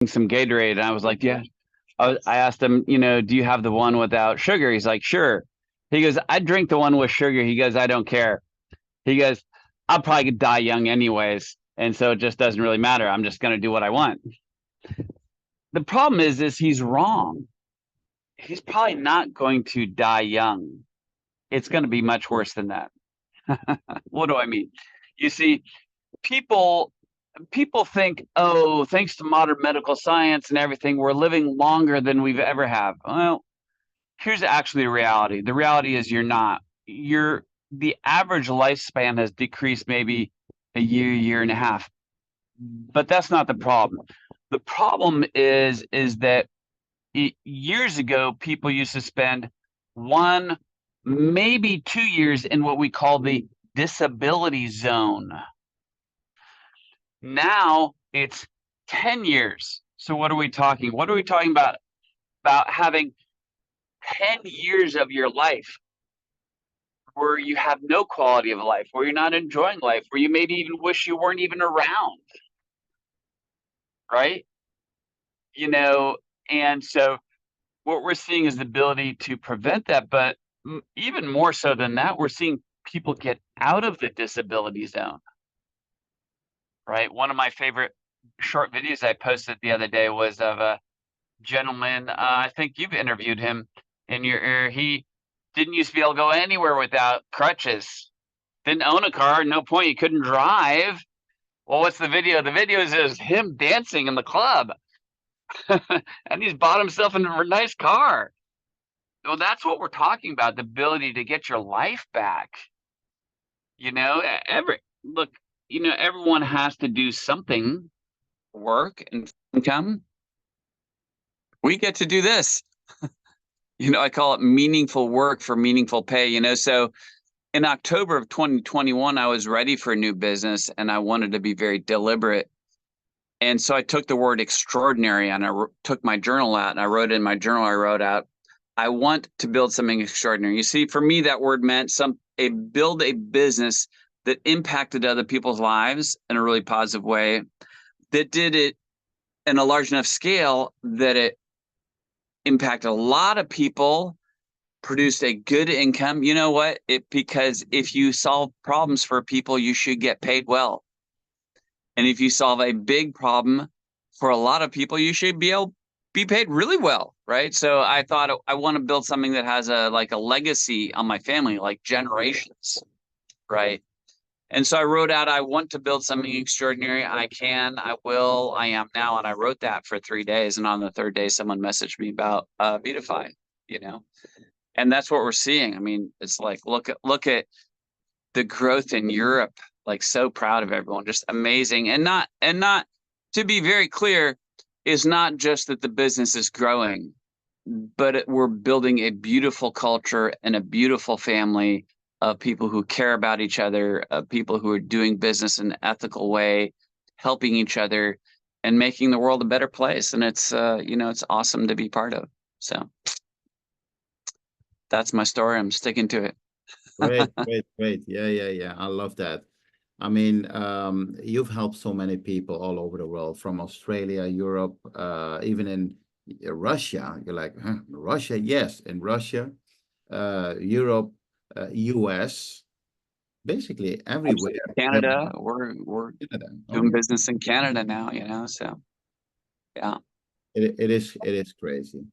some Gatorade, and I was like, yeah. I asked him, do you have the one without sugar? He's like, sure. He goes, I drink the one with sugar. He goes, I don't care. He goes, I'll probably die young anyways, and so it just doesn't really matter. I'm just going to do what I want. The problem is he's wrong. He's probably not going to die young. It's going to be much worse than that. What do I mean? You see, people people think, oh, thanks to modern medical science and everything, we're living longer than we've ever have. Well, here's actually the reality. The reality is you're not. The average lifespan has decreased maybe a year and a half. But that's not the problem. The problem is that years ago people used to spend 1, maybe 2 years in what we call the disability zone. Now it's 10 years. So what are we talking? What are we talking about? About having 10 years of your life where you have no quality of life, where you're not enjoying life, where you maybe even wish you weren't even around, right? You know, and so what we're seeing is the ability to prevent that, but even more so than that, we're seeing people get out of the disability zone, right? One of my favorite short videos I posted the other day was of a gentleman. I think you've interviewed him in your. He didn't used to be able to go anywhere without crutches. Didn't own a car. No point. He couldn't drive. Well, what's the video? The video is him dancing in the club, and he's bought himself a nice car. Well, that's what we're talking about, the ability to get your life back. You know, every look, everyone has to do something, work and income. We get to do this. I call it meaningful work for meaningful pay, so in October of 2021, I was ready for a new business and I wanted to be very deliberate. And so I took the word extraordinary and I took my journal out and I wrote in my journal, I wrote out, I want to build something extraordinary. You see, for me, that word meant build a business that impacted other people's lives in a really positive way, that did it in a large enough scale that it impacted a lot of people, produced a good income. You know what? Because if you solve problems for people, you should get paid well. And if you solve a big problem for a lot of people, you should be paid really well, right? So I thought I want to build something that has a legacy on my family, like generations, right? And so I wrote out, I want to build something extraordinary. I can, I will, I am now. And I wrote that for 3 days. And on the third day, someone messaged me about Beautify, and that's what we're seeing. I mean, it's like, look at the growth in Europe, like so proud of everyone, just amazing. And not to be very clear, is not just that the business is growing, but we're building a beautiful culture and a beautiful family of people who care about each other, of people who are doing business in an ethical way, helping each other and making the world a better place. And it's, it's awesome to be part of. So that's my story. I'm sticking to it. Great, great, great. Yeah. I love that. I mean, you've helped so many people all over the world, from Australia, Europe, even in Russia. You're like, huh, Russia? Yes, in Russia, Europe, US, basically everywhere. Canada, we're Canada. Oh doing yeah, business in Canada now, so yeah. it is crazy.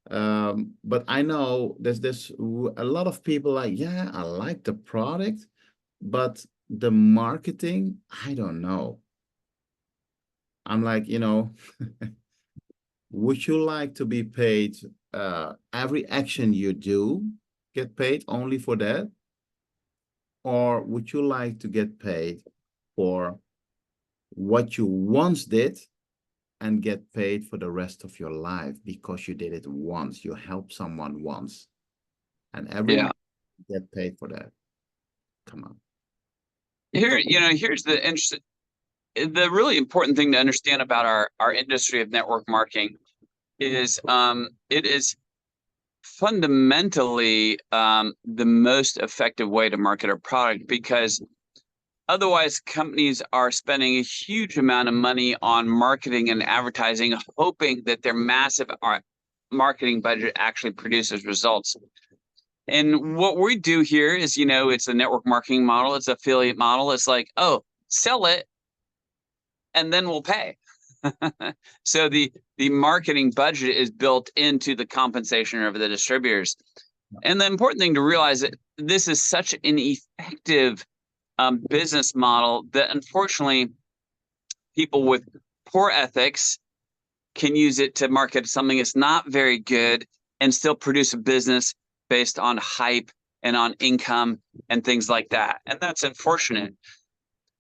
But I know there's a lot of people like, yeah, I like the product, but the marketing, I don't know. I'm like, would you like to be paid every action you do, get paid only for that? Or would you like to get paid for what you once did and get paid for the rest of your life because you did it once, you helped someone once, and every Yeah. month you get paid for that? Come on. Here's the really important thing to understand about our industry of network marketing is it is fundamentally the most effective way to market a product, because Otherwise, companies are spending a huge amount of money on marketing and advertising, hoping that their massive marketing budget actually produces results. And what we do here is, it's a network marketing model, it's affiliate model. It's like, oh, sell it and then we'll pay. So the marketing budget is built into the compensation of the distributors. And the important thing to realize that this is such an effective business model that unfortunately people with poor ethics can use it to market something that's not very good and still produce a business based on hype and on income and things like that. And that's unfortunate.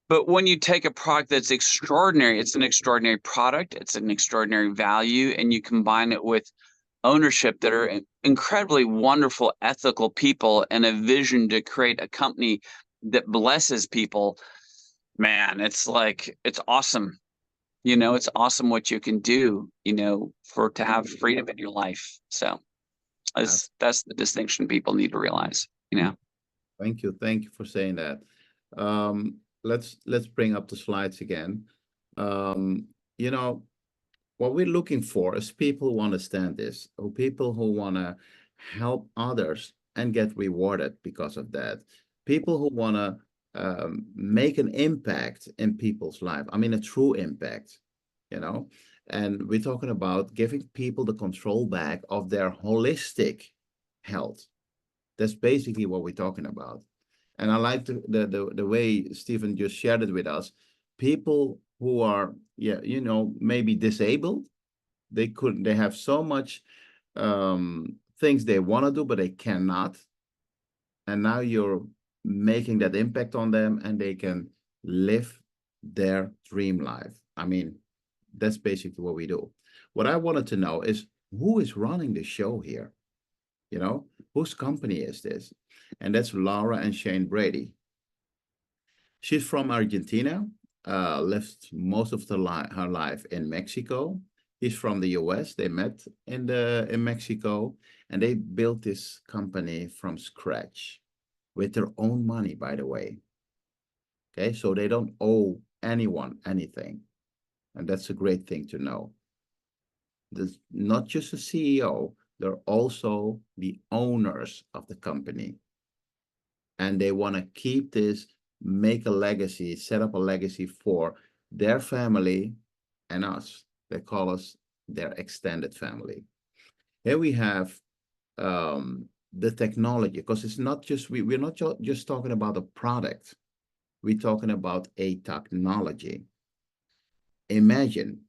But when you take a product that's extraordinary, it's an extraordinary product, it's an extraordinary value, and you combine it with ownership that are incredibly wonderful, ethical people and a vision to create a company that blesses people, man, it's like, it's awesome. It's awesome what you can do, to have freedom in your life. So that's the distinction people need to realize. Thank you. Thank you for saying that. Let's bring up the slides again. You know, what we're looking for is people who understand this, or people who want to help others and get rewarded because of that. People who want to make an impact in people's life. I mean, a true impact, you know. And we're talking about giving people the control back of their holistic health. That's basically what we're talking about. And I like the way Stephen just shared it with us. People who are, yeah, maybe disabled, they have so much things they want to do, but they cannot. And now you're making that impact on them and they can live their dream life. I mean, that's basically what we do. What I wanted to know is who is running the show here? Whose company is this? And that's Laura and Shane Brady. She's from Argentina, lived most of her life in Mexico. He's from the US. They met in Mexico, and they built this company from scratch with their own money, by the way. Okay, so they don't owe anyone anything. And that's a great thing to know. There's not just a CEO, they're also the owners of the company. And they want to keep this, make a legacy, set up a legacy for their family and us. They call us their extended family. Here we have the technology, because it's not just, we're not just talking about a product. We're talking about a technology. Imagine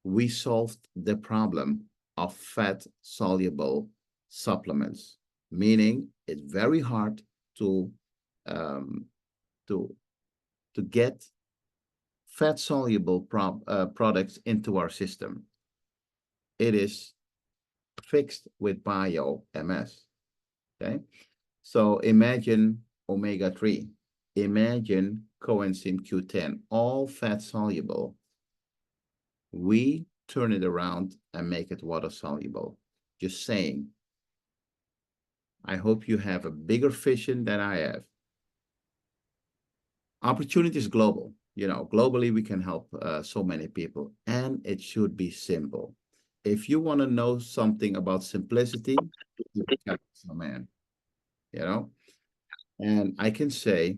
we solved the problem of fat-soluble supplements, meaning it's very hard to get fat-soluble products into our system. It is fixed with bio-MS. Okay, so imagine omega-3, imagine coenzyme Q10, all fat-soluble. We turn it around and make it water-soluble. Just saying. I hope you have a bigger vision than I have. Opportunity is global. Globally, we can help so many people, and it should be simple. If you want to know something about simplicity, you become a man, and I can say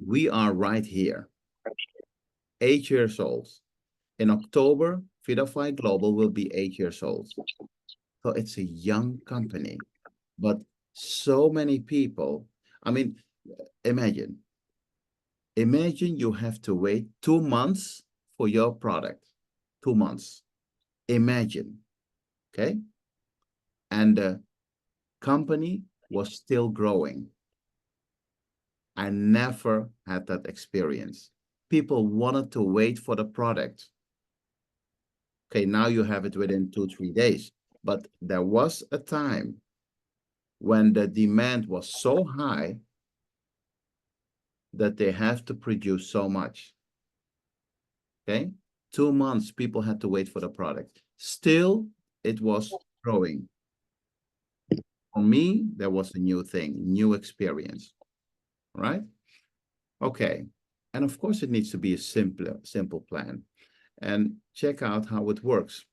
we are right here, 8 years old. In October, Vidify Global will be 8 years old. So it's a young company, but so many people. I mean, imagine you have to wait 2 months for your product. 2 months. Imagine, okay? And the company was still growing. I never had that experience. People wanted to wait for the product. Okay, now you have it within 2-3 days. But there was a time when the demand was so high that they have to produce so much. Okay, 2 months people had to wait for the product. Still, it was growing. For me, there was a new thing, new experience, right? Okay. And of course, it needs to be a simple plan. And check out how it works.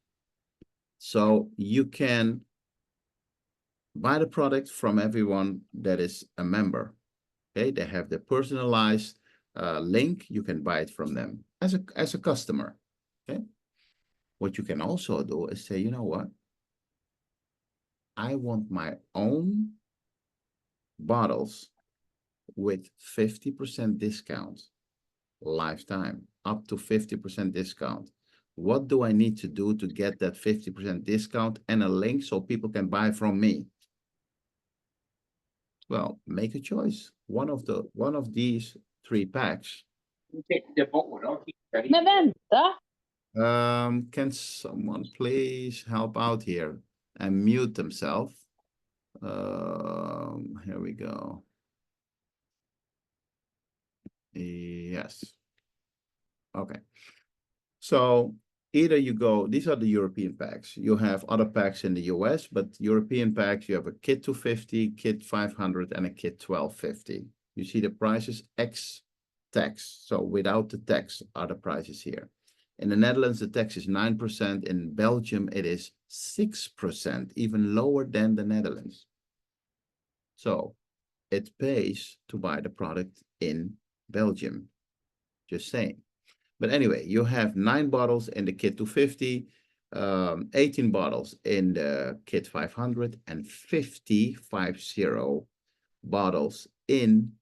So you can buy the product from everyone that is a member. Okay, they have the personalized link. You can buy it from them as a customer. Okay, what you can also do is say, you know what? I want my own bottles with 50% discount lifetime, up to 50% discount. What do I need to do to get that 50% discount and a link so people can buy from me? Well, make a choice. One of these 3 packs. Men vänta! Can someone please help out here and mute themselves? Here we go. Yes. Okay. So either you go, these are the European packs. You have other packs in the US, but European packs, you have a kit 250, kit 500, and a kit 1250. You see the prices X tax. So without the tax are the prices here. In the Netherlands, the tax is 9%. In Belgium, it is 6%, even lower than the Netherlands. So it pays to buy the product in Belgium. Just saying. But anyway, you have 9 bottles in the kit 250, 18 bottles in the kit 500, and 50 bottles in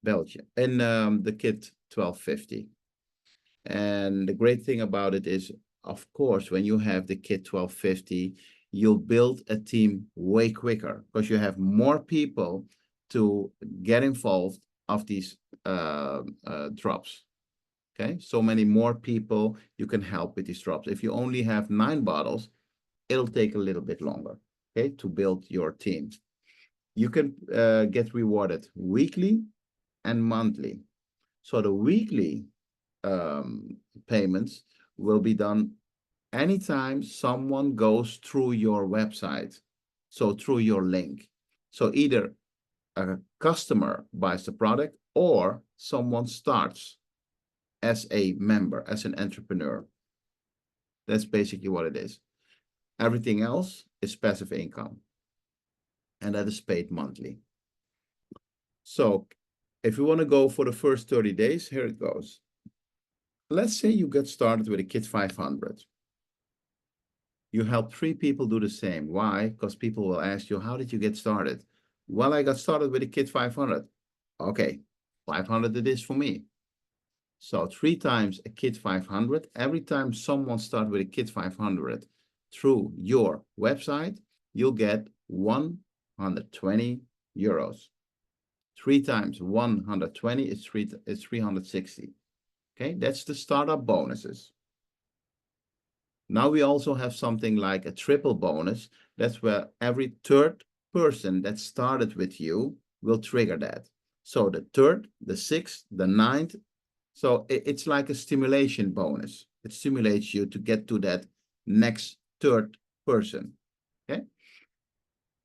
Belgium, in the kit 1250. And the great thing about it is, of course, when you have the kit 1250, you'll build a team way quicker because you have more people to get involved of these drops. Okay, so many more people you can help with these drops. If you only have 9 bottles, it'll take a little bit longer, okay, to build your team. You can get rewarded weekly and monthly. So the weekly payments will be done anytime someone goes through your website, so through your link. So either a customer buys the product or someone starts as a member, as an entrepreneur. That's basically what it is. Everything else is passive income, and that is paid monthly. So if you want to go for the first 30 days, here it goes. Let's say you get started with a kit 500. You help 3 people do the same. Why? Because people will ask you, how did you get started? Well, I got started with a kit 500. Okay, 500 it is for me. So 3 times a kit 500. Every time someone starts with a kit 500 through your website, you'll get 120 euros. 3 times 120 is 360. Okay, that's the startup bonuses. Now we also have something like a triple bonus. That's where every 3rd person that started with you will trigger that. So the 3rd, the 6th, the 9th. So it's like a stimulation bonus. It stimulates you to get to that next 3rd person. Okay,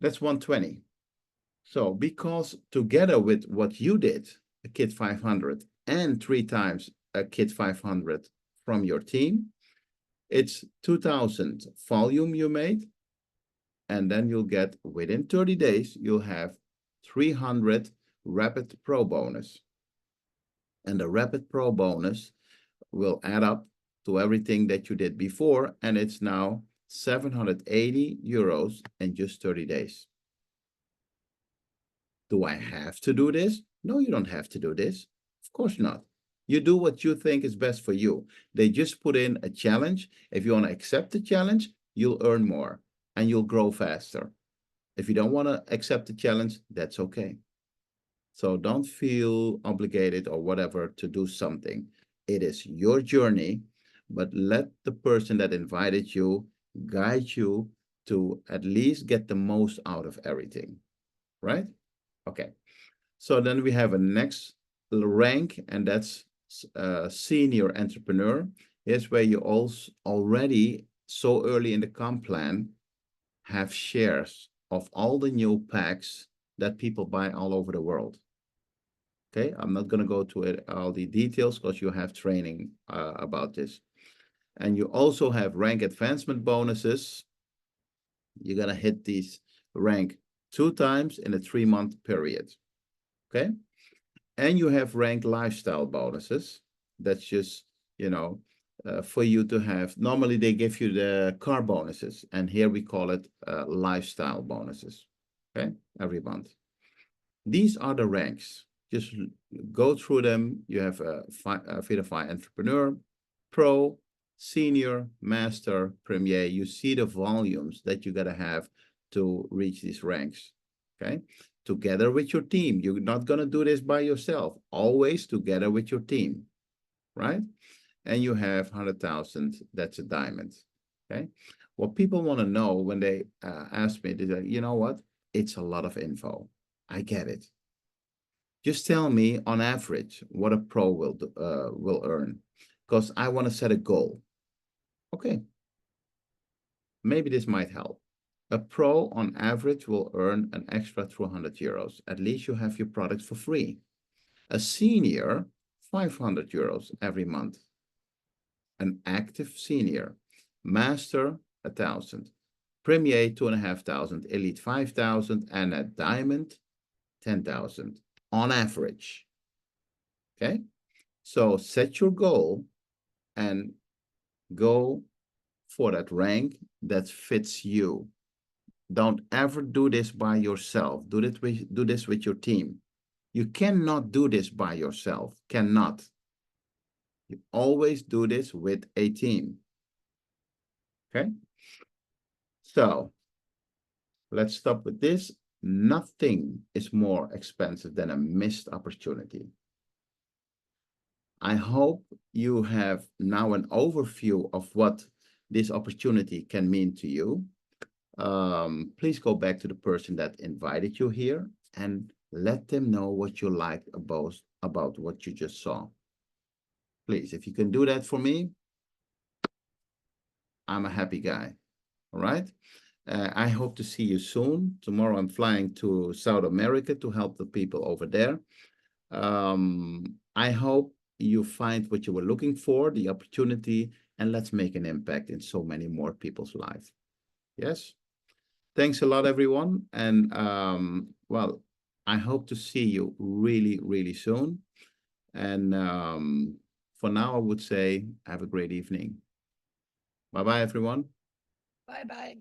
that's 120. So because together with what you did, a kit 500 and 3 times a kit 500 from your team, it's 2000 volume you made. And then you'll get, within 30 days, you'll have 300 Rapid Pro bonus. And the Rapid Pro bonus will add up to everything that you did before. And it's now 780 euros in just 30 days. Do I have to do this? No, you don't have to do this. Of course not. You do what you think is best for you. They just put in a challenge. If you want to accept the challenge, you'll earn more and you'll grow faster. If you don't want to accept the challenge, that's okay. So don't feel obligated or whatever to do something. It is your journey, but let the person that invited you guide you to at least get the most out of everything, right? Okay. So then we have a next rank, and that's senior entrepreneur. Here's where you also already so early in the comp plan have shares of all the new packs that people buy all over the world. Okay, I'm not going to go to it, all the details because you have training about this. And you also have rank advancement bonuses. You're going to hit these rank 2 times in a 3-month period. Okay. And you have rank lifestyle bonuses. That's just, you know, for you to have. Normally they give you the car bonuses, and here we call it lifestyle bonuses. Okay, every month. These are the ranks. Just go through them. You have a Verify Entrepreneur, Pro, Senior, Master, Premier. You see the volumes that you gotta have to reach these ranks. Okay, together with your team. You're not gonna do this by yourself. Always together with your team, right? And you have 100,000. That's a diamond. Okay, what people want to know when they ask me, they say, you know what? It's a lot of info. I get it. Just tell me on average what a pro will earn, because I want to set a goal. Okay, maybe this might help. A pro on average will earn an extra 200 euros. At least you have your products for free. A senior, 500 euros every month. An active senior. Master, 1,000. Premier, 2,500. Elite, 5,000. And a diamond, 10,000 on average. Okay, so set your goal and go for that rank that fits you. Don't ever do this by yourself. Do this with your team. You cannot do this by yourself. Cannot. You always do this with a team. Okay? So let's stop with this. Nothing is more expensive than a missed opportunity. I hope you have now an overview of what this opportunity can mean to you. Please go back to the person that invited you here and let them know what you liked about what you just saw. Please, if you can do that for me, I'm a happy guy. All right. I hope to see you soon. Tomorrow I'm flying to South America to help the people over there. I hope you find what you were looking for, the opportunity, and let's make an impact in so many more people's lives. Yes. Thanks a lot, everyone. And well, I hope to see you really, really soon. And for now, I would say have a great evening. Bye-bye, everyone. Bye-bye.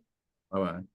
Bye-bye.